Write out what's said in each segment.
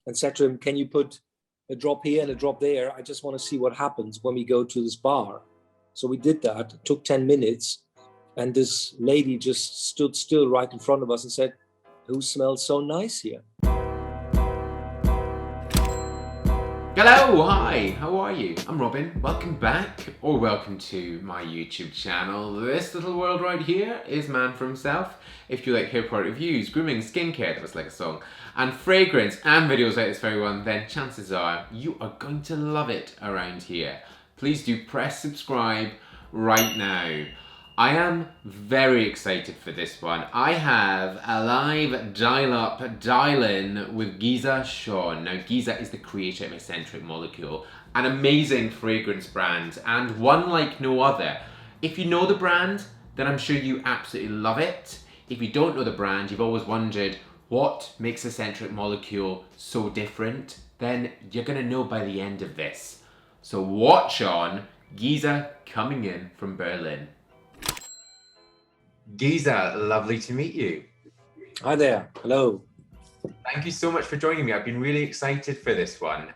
and said to him, can you put a drop here and a drop there? I just want to see what happens when we go to this bar. So we did that. It took 10 minutes. And this lady just stood still right in front of us and said, who smells so nice here? Hello, hi, how are you? I'm Robin, welcome back, or welcome to my YouTube channel. This little world right here is Man for Himself. If you like hair product reviews, grooming, skincare, that was like a song, and fragrance and videos like this very one, then chances are you are going to love it around here. Please do press subscribe right now. I am very excited for this one. I have a live dial-up, dial-in with Geza Schoen. Now, Geza is the creator of Escentric Molecules, an amazing fragrance brand, and one like no other. If you know the brand, then I'm sure you absolutely love it. If you don't know the brand, you've always wondered what makes Escentric Molecule so different, then you're gonna know by the end of this. So watch on. Geza coming in from Berlin. Geza, lovely to meet you. Hi there, hello. Thank you so much for joining me. I've been really excited for this one.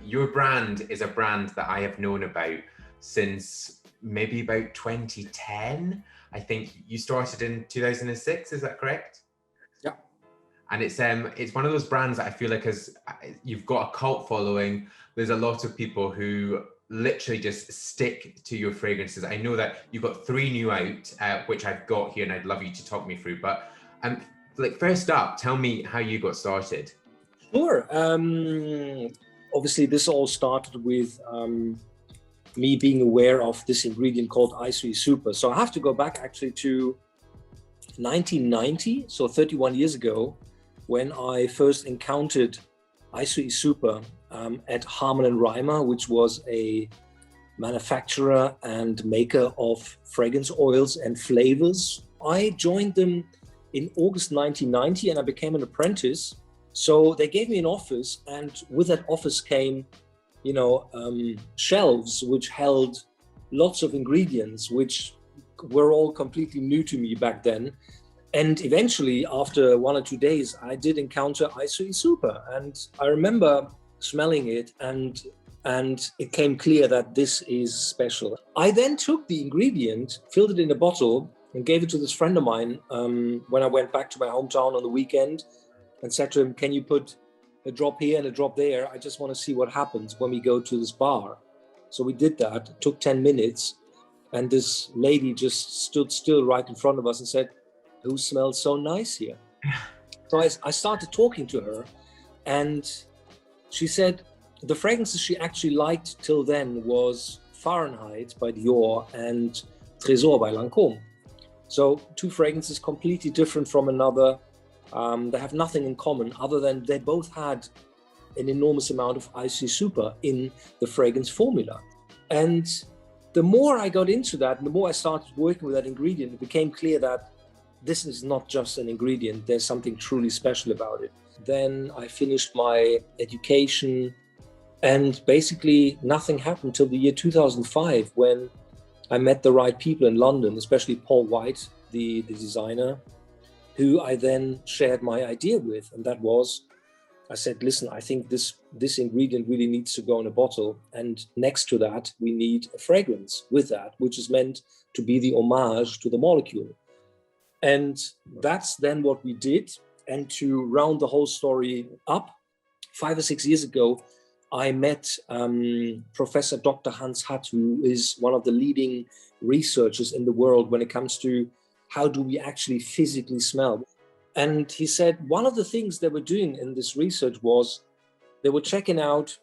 Your brand is a brand that I have known about since maybe about 2010. I think you started in 2006, is that correct? Yeah. And it's one of those brands that I feel like you've got a cult following. There's a lot of people who literally just stick to your fragrances. I know that you've got 3 new out, which I've got here, and I'd love you to talk me through. But first up, tell me how you got started. Sure. Obviously, this all started with me being aware of this ingredient called Iris Super. So I have to go back actually to 1990, so 31 years ago, when I first encountered Iris Super at Harman & Reimer, which was a manufacturer and maker of fragrance oils and flavors. I joined them in August 1990 and I became an apprentice. So they gave me an office, and with that office came, shelves which held lots of ingredients, which were all completely new to me back then. And eventually, after 1 or 2 days, I did encounter Iris Super, and I remember smelling it, and it came clear that this is special. I then took the ingredient, filled it in a bottle, and gave it to this friend of mine when I went back to my hometown on the weekend, and said to him, can you put a drop here and a drop there? I just want to see what happens when we go to this bar. So we did that. It took 10 minutes, and this lady just stood still right in front of us and said, who smells so nice here? So I started talking to her, and she said the fragrances she actually liked till then was Fahrenheit by Dior and Trésor by Lancôme. So 2 fragrances completely different from another. They have nothing in common other than they both had an enormous amount of Iris Super in the fragrance formula. And the more I got into that, and the more I started working with that ingredient, it became clear that this is not just an ingredient, there's something truly special about it. Then I finished my education, and basically nothing happened till the year 2005, when I met the right people in London, especially Paul White, the designer, who I then shared my idea with. And that was, I said, listen, I think this ingredient really needs to go in a bottle. And next to that, we need a fragrance with that, which is meant to be the homage to the molecule. And that's then what we did. And to round the whole story up, 5 or 6 years ago, I met Professor Dr. Hans Hatt, who is one of the leading researchers in the world when it comes to how do we actually physically smell. And he said one of the things they were doing in this research was they were checking out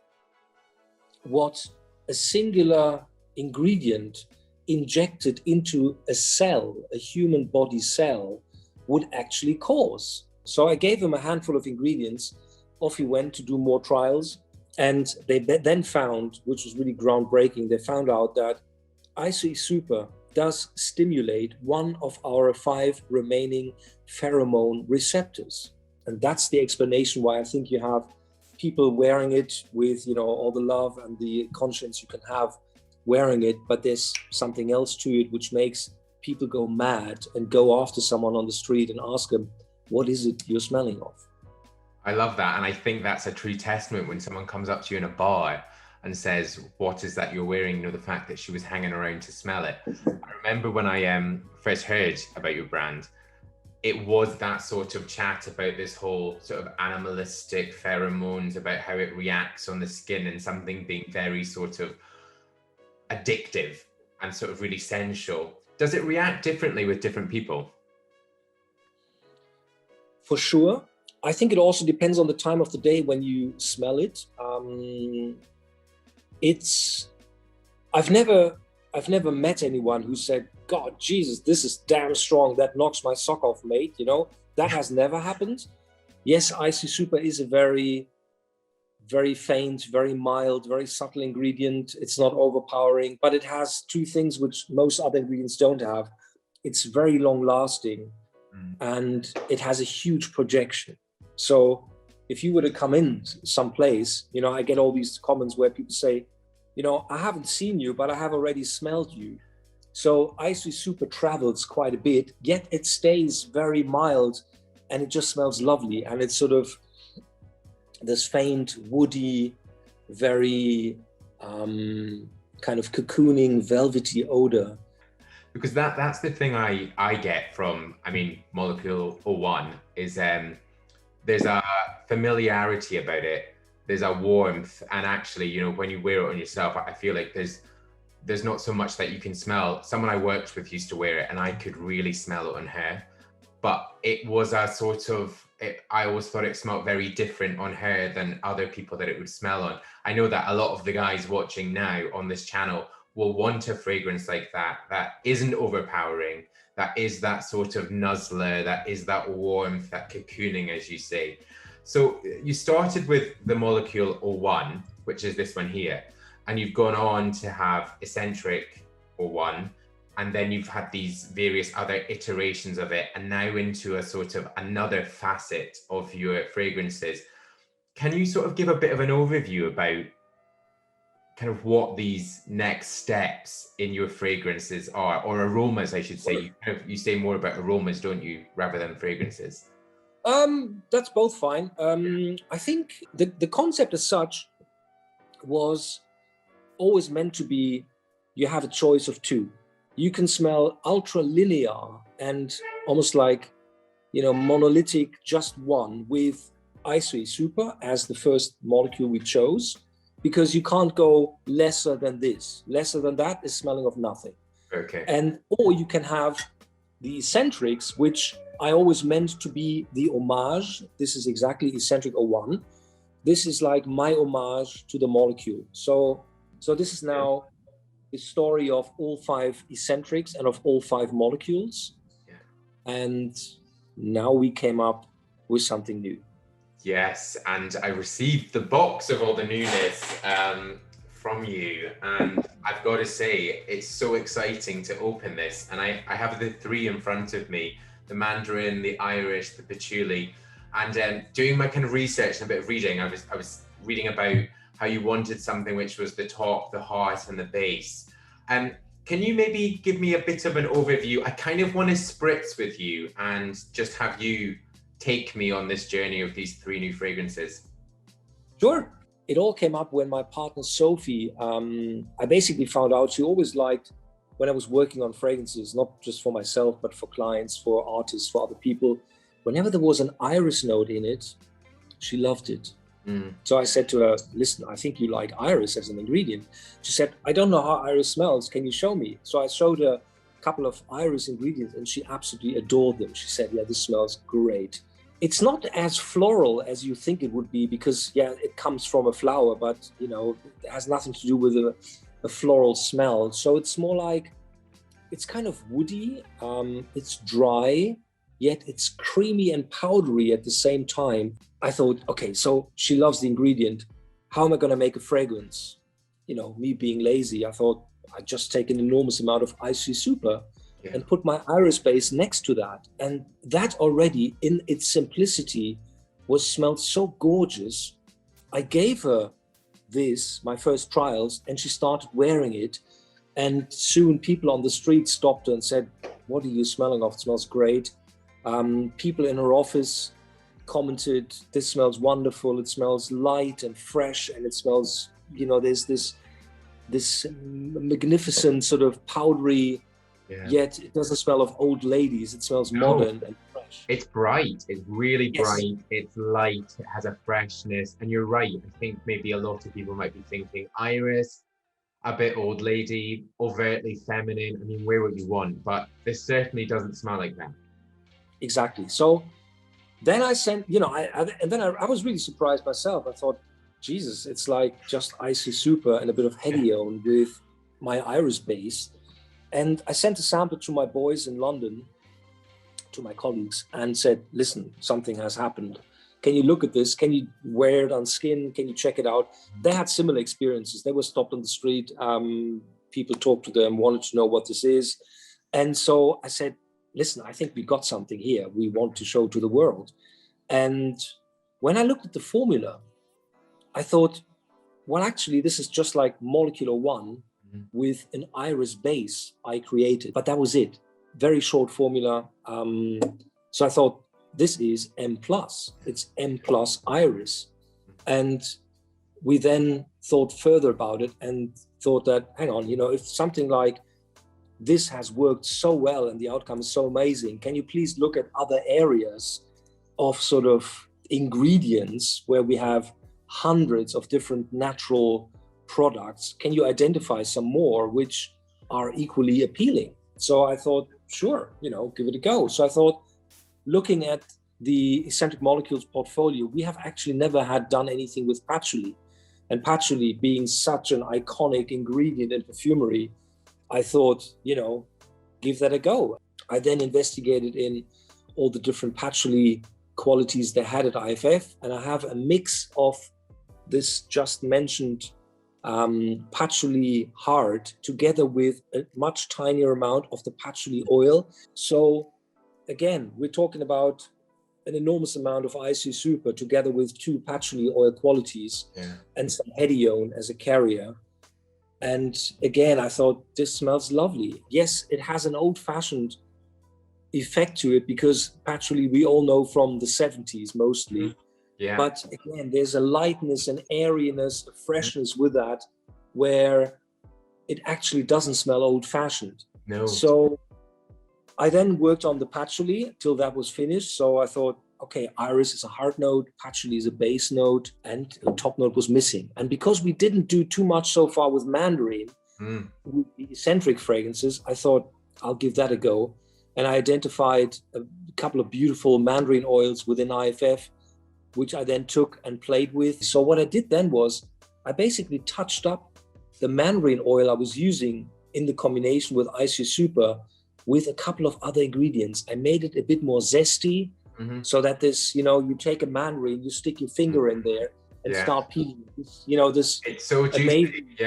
what a singular ingredient injected into a cell, a human body cell, would actually cause. So I gave him a handful of ingredients. Off he went to do more trials. And they then found, which was really groundbreaking, they found out that Iris Super does stimulate one of our 5 remaining pheromone receptors. And that's the explanation why I think you have people wearing it with, all the love and the conscience you can have wearing it, but there's something else to it which makes people go mad and go after someone on the street and ask them, what is it you're smelling of? I love that. And I think that's a true testament when someone comes up to you in a bar and says, what is that you're wearing? You know, the fact that she was hanging around to smell it. I remember when I first heard about your brand, it was that sort of chat about this whole sort of animalistic pheromones, about how it reacts on the skin, and something being very sort of addictive and sort of really sensual. Does it react differently with different people? For sure. I think it also depends on the time of the day when you smell it. I've never met anyone who said, God, Jesus, this is damn strong. That knocks my sock off, mate. You know, that has never happened. Yes, Icy Super is a very, very faint, very mild, very subtle ingredient. It's not overpowering, but it has two things which most other ingredients don't have. It's very long lasting and it has a huge projection. So if you were to come in someplace, you know, I get all these comments where people say, you know, I haven't seen you, but I have already smelled you. So Icy Super travels quite a bit, yet it stays very mild and it just smells lovely. And it's sort of this faint, woody, very kind of cocooning, velvety odor. Because that's the thing I get from, I mean, Molecule 01 is there's a familiarity about it. There's a warmth, and actually, you know, when you wear it on yourself, I feel like there's not so much that you can smell. Someone I worked with used to wear it, and I could really smell it on her. But it was a sort of, I always thought it smelled very different on her than other people that it would smell on. I know that a lot of the guys watching now on this channel will want a fragrance like that isn't overpowering, that is that sort of nuzzler, that is that warmth, that cocooning, as you say. So you started with the Molecule 01, which is this one here, and you've gone on to have Escentric 01, and then you've had these various other iterations of it, and now into a sort of another facet of your fragrances. Can you sort of give a bit of an overview about kind of what these next steps in your fragrances are, or aromas, I should say? You say more about aromas, don't you, rather than fragrances? That's both fine. I think the concept as such was always meant to be, you have a choice of two. You can smell ultra linear and almost like, you know, monolithic, just one, with Icy Super as the first molecule we chose, because you can't go lesser than this. Lesser than that is smelling of nothing. Okay. And or you can have the eccentrics, which I always meant to be the homage. This is exactly Escentric 01. This is like my homage to the molecule. So this is now the story of all 5 eccentrics and of all 5 molecules. Yeah. And now we came up with something new. Yes, and I received the box of all the newness from you, and I've got to say, it's so exciting to open this. And I have the 3 in front of me, the Mandarin, the Irish, the Patchouli. And doing my kind of research and a bit of reading, I was reading about how you wanted something which was the top, the heart, and the base. Can you maybe give me a bit of an overview? I kind of want to spritz with you and just have you take me on this journey of these 3 new fragrances. Sure. It all came up when my partner Sophie, I basically found out she always liked, when I was working on fragrances, not just for myself, but for clients, for artists, for other people, whenever there was an iris note in it, she loved it. So I said to her, listen, I think you like iris as an ingredient. She said, I don't know how iris smells. Can you show me? So I showed her a couple of iris ingredients and she absolutely adored them. She said, yeah, this smells great. It's not as floral as you think it would be because, yeah, it comes from a flower, but, you know, it has nothing to do with a floral smell. So it's more like, it's kind of woody, it's dry, yet it's creamy and powdery at the same time. I thought, okay, so she loves the ingredient. How am I going to make a fragrance? You know, me being lazy, I thought I'd just take an enormous amount of Icy Super and put my iris base next to that. And that already, in its simplicity, smelled so gorgeous. I gave her this, my first trials, and she started wearing it. And soon people on the street stopped her and said, what are you smelling of? It smells great. People in her office commented, this smells wonderful, it smells light and fresh, and it smells, there's this magnificent sort of powdery, yet it doesn't smell of old ladies, it smells modern and fresh. It's bright, it's really bright, it's light, it has a freshness, and you're right. I think maybe a lot of people might be thinking Iris, a bit old lady, overtly feminine. I mean, where would you want? But this certainly doesn't smell like that. Exactly. So then I sent, I was really surprised myself. I thought, Jesus, it's like just icy super and a bit of hedione with my Iris base. And I sent a sample to my boys in London, to my colleagues, and said, listen, something has happened. Can you look at this? Can you wear it on skin? Can you check it out? They had similar experiences. They were stopped on the street. People talked to them, wanted to know what this is. And so I said, listen, I think we got something here we want to show to the world. And when I looked at the formula, I thought, well, actually, this is just like Molecular One with an Iris base I created, but that was it. Very short formula. So I thought, this is M+. It's M+ Iris. And we then thought further about it and thought that, hang on, if something like this has worked so well and the outcome is so amazing, can you please look at other areas of sort of ingredients where we have hundreds of different natural products? Can you identify some more which are equally appealing? So I thought, sure, give it a go. So I thought, looking at the Escentric Molecules portfolio, we have actually never had done anything with patchouli. And patchouli being such an iconic ingredient in perfumery, I thought, give that a go. I then investigated in all the different patchouli qualities they had at IFF, and I have a mix of this just mentioned patchouli heart together with a much tinier amount of the patchouli oil. So again, we're talking about an enormous amount of icy super together with 2 patchouli oil qualities and some hedione as a carrier. And again, I thought, this smells lovely. Yes, it has an old-fashioned effect to it because patchouli we all know from the 70s mostly. Yeah. But again, there's a lightness, an airiness, a freshness with that where it actually doesn't smell old-fashioned. No. So I then worked on the patchouli till that was finished. So I thought, okay, Iris is a heart note, patchouli is a base note, and a top note was missing. And because we didn't do too much so far with Mandarin, with the eccentric fragrances, I thought I'll give that a go. And I identified a couple of beautiful Mandarin oils within IFF, which I then took and played with. So what I did then was I basically touched up the Mandarin oil I was using in the combination with Icy Super with a couple of other ingredients. I made it a bit more zesty so that this, you take a Mandarin, you stick your finger in there and start peeling. This it's so juicy. Amazing,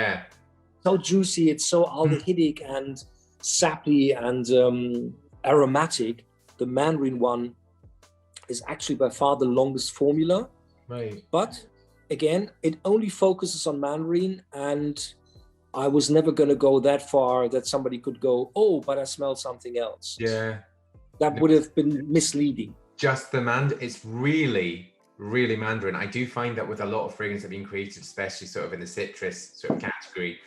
so juicy. It's so aldehydic and sappy and aromatic. The Mandarin one is actually by far the longest formula. Right. But again, it only focuses on Mandarin, and I was never going to go that far that somebody could go, oh, but I smell something else. Yeah. That would have been misleading. Just it's really, really Mandarin. I do find that with a lot of fragrances that have been created, especially sort of in the citrus sort of category,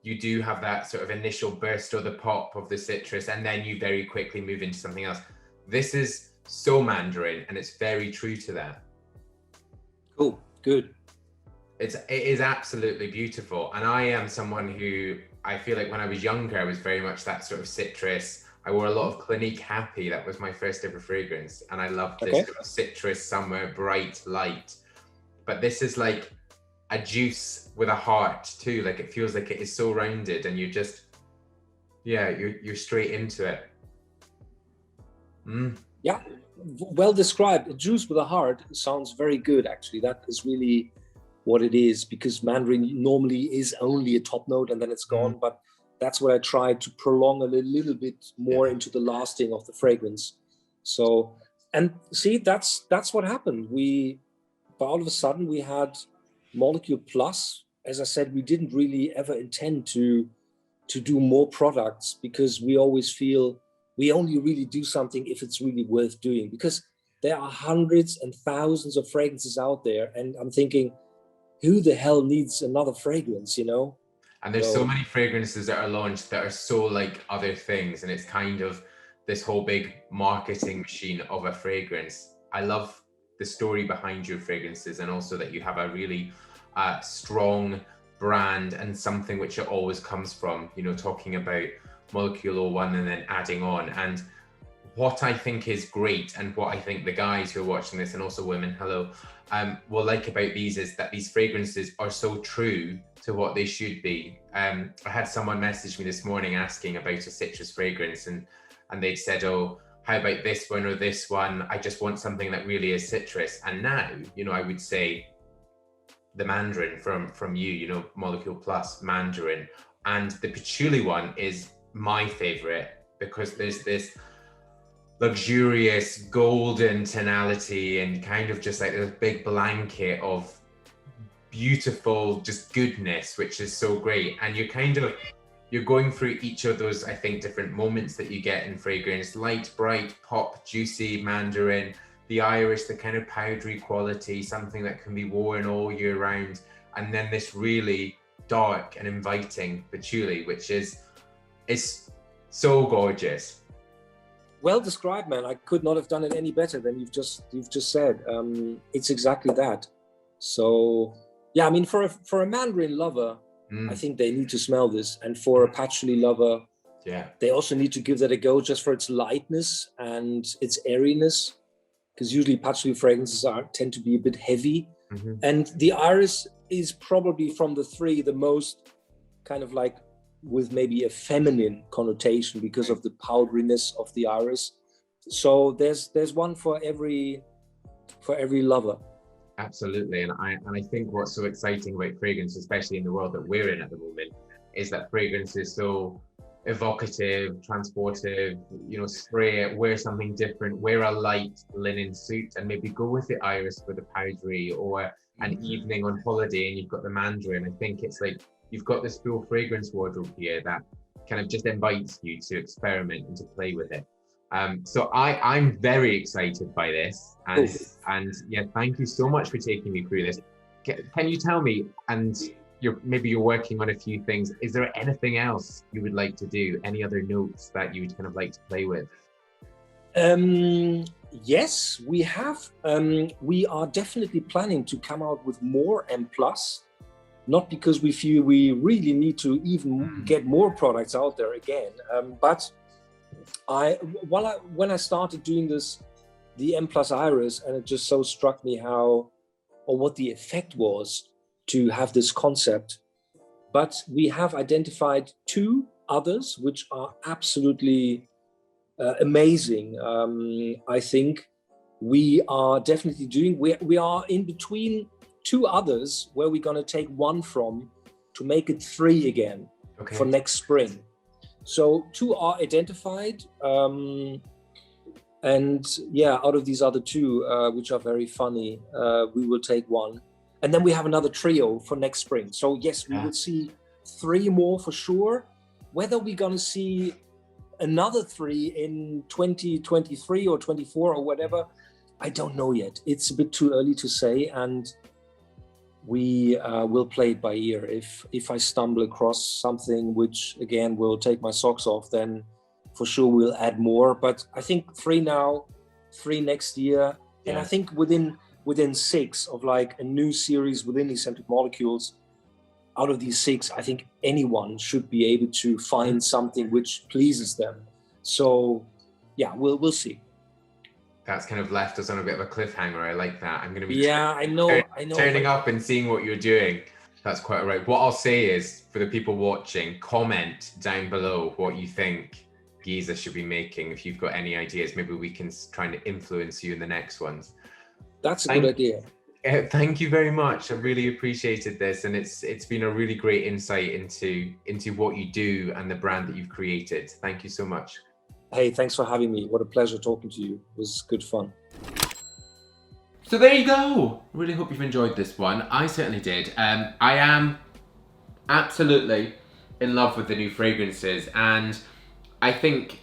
you do have that sort of initial burst or the pop of the citrus, and then you very quickly move into something else. This is so Mandarin, and it's very true to that. Cool, good. It is absolutely beautiful. And I am someone who, I feel like when I was younger, I was very much that sort of citrus. I wore a lot of Clinique Happy. That was my first ever fragrance. And I loved this sort of citrus, summer, bright, light. But this is like a juice with a heart too. Like it feels like it is so rounded, and you just, you're straight into it. Yeah, well described. A juice with a heart sounds very good, actually. That is really what it is, because Mandarin normally is only a top note and then it's gone. But that's what I tried to prolong a little bit more into the lasting of the fragrance. So, and see, that's what happened. But all of a sudden we had Molecule Plus. As I said, we didn't really ever intend to do more products, because we always feel we only really do something if it's really worth doing, because there are hundreds and thousands of fragrances out there, and I'm thinking, who the hell needs another fragrance, you know? And there's so many fragrances that are launched that are so like other things, and it's kind of this whole big marketing machine of a fragrance. I love the story behind your fragrances, and also that you have a really strong brand and something which it always comes from, you know, talking about Molecule 01 and then adding on. And what I think is great, and what I think the guys who are watching this, and also women, hello, will like about these is that these fragrances are so true to what they should be. I had someone message me this morning asking about a citrus fragrance, and they'd said, oh, how about this one or this one? I just want something that really is citrus. And now, you know, I would say the Mandarin from you, you know, Molecule Plus Mandarin, and the Patchouli one is my favorite, because there's this luxurious golden tonality and kind of just like this big blanket of beautiful just goodness, which is so great. And you're going through each of those, I think, different moments that you get in fragrance: light, bright, pop, juicy Mandarin, the iris, the kind of powdery quality, something that can be worn all year round, and then this really dark and inviting patchouli, which is so gorgeous. Well described, man. I could not have done it any better than you've just said. It's exactly that. So yeah, I mean, for a Mandarin lover, I think they need to smell this, and for a patchouli lover, yeah, they also need to give that a go, just for its lightness and its airiness, because usually patchouli fragrances tend to be a bit heavy, and the iris is probably from the three the most kind of like with maybe a feminine connotation because of the powderiness of the iris. So there's one for every lover. Absolutely. And I think what's so exciting about fragrance, especially in the world that we're in at the moment, is that fragrance is so evocative, transportive, you know, spray it, wear something different, wear a light linen suit, and maybe go with the iris for the powdery, or an evening on holiday and you've got the Mandarin. I think it's like you've got this full fragrance wardrobe here that kind of just invites you to experiment and to play with it. So I'm very excited by this, and yeah, thank you so much for taking me through this. Can you tell me, and you're working on a few things, is there anything else you would like to do? Any other notes that you would kind of like to play with? Yes, we have. We are definitely planning to come out with more M+, not because we feel we really need to even get more products out there again, but when I started doing this, the M+ Iris, and it just so struck me what the effect was to have this concept. But we have identified two others which are absolutely amazing. I think we are definitely doing. We are in between two others where we're going to take one from to make it three again for next spring. So two are identified, and yeah, out of these other two, which are very funny, we will take one, and then we have another trio for next spring. So yes, we will see three more for sure. Whether we're going to see another three in 2023 or 24 or whatever, I don't know yet. It's a bit too early to say, and we will play it by ear. If I stumble across something which again will take my socks off, then for sure we'll add more. But I think three now, three next year, and I think within six of like a new series within Escentric Molecules. Out of these six, I think anyone should be able to find something which pleases them. So yeah, we'll see. That's kind of left us on a bit of a cliffhanger. I like that. I'm going to be turning up and seeing what you're doing. That's quite all right. What I'll say is, for the people watching, comment down below what you think Geza should be making. If you've got any ideas, maybe we can try and influence you in the next ones. That's a good idea. Thank you very much. I really appreciated this, and it's been a really great insight into what you do and the brand that you've created. Thank you so much. Hey, thanks for having me. What a pleasure talking to you. It was good fun. So there you go. Really hope you've enjoyed this one. I certainly did. I am absolutely in love with the new fragrances, and I think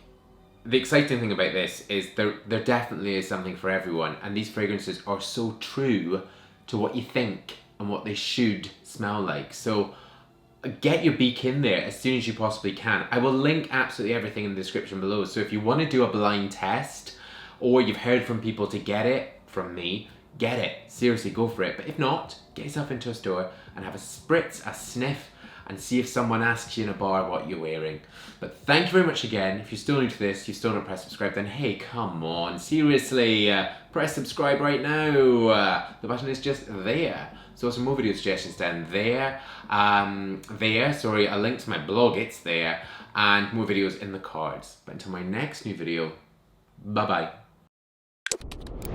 the exciting thing about this is there definitely is something for everyone, and these fragrances are so true to what you think and what they should smell like. So get your beak in there as soon as you possibly can. I will link absolutely everything in the description below. So if you want to do a blind test, or you've heard from people to get it from me, get it. Seriously, go for it. But if not, get yourself into a store and have a spritz, a sniff, and see if someone asks you in a bar what you're wearing. But thank you very much again. If you're still new to this, you still don't press subscribe, then hey, come on, seriously, press subscribe right now. The button is just there. So some more video suggestions down there. A link to my blog, it's there, and more videos in the cards. But until my next new video, bye bye.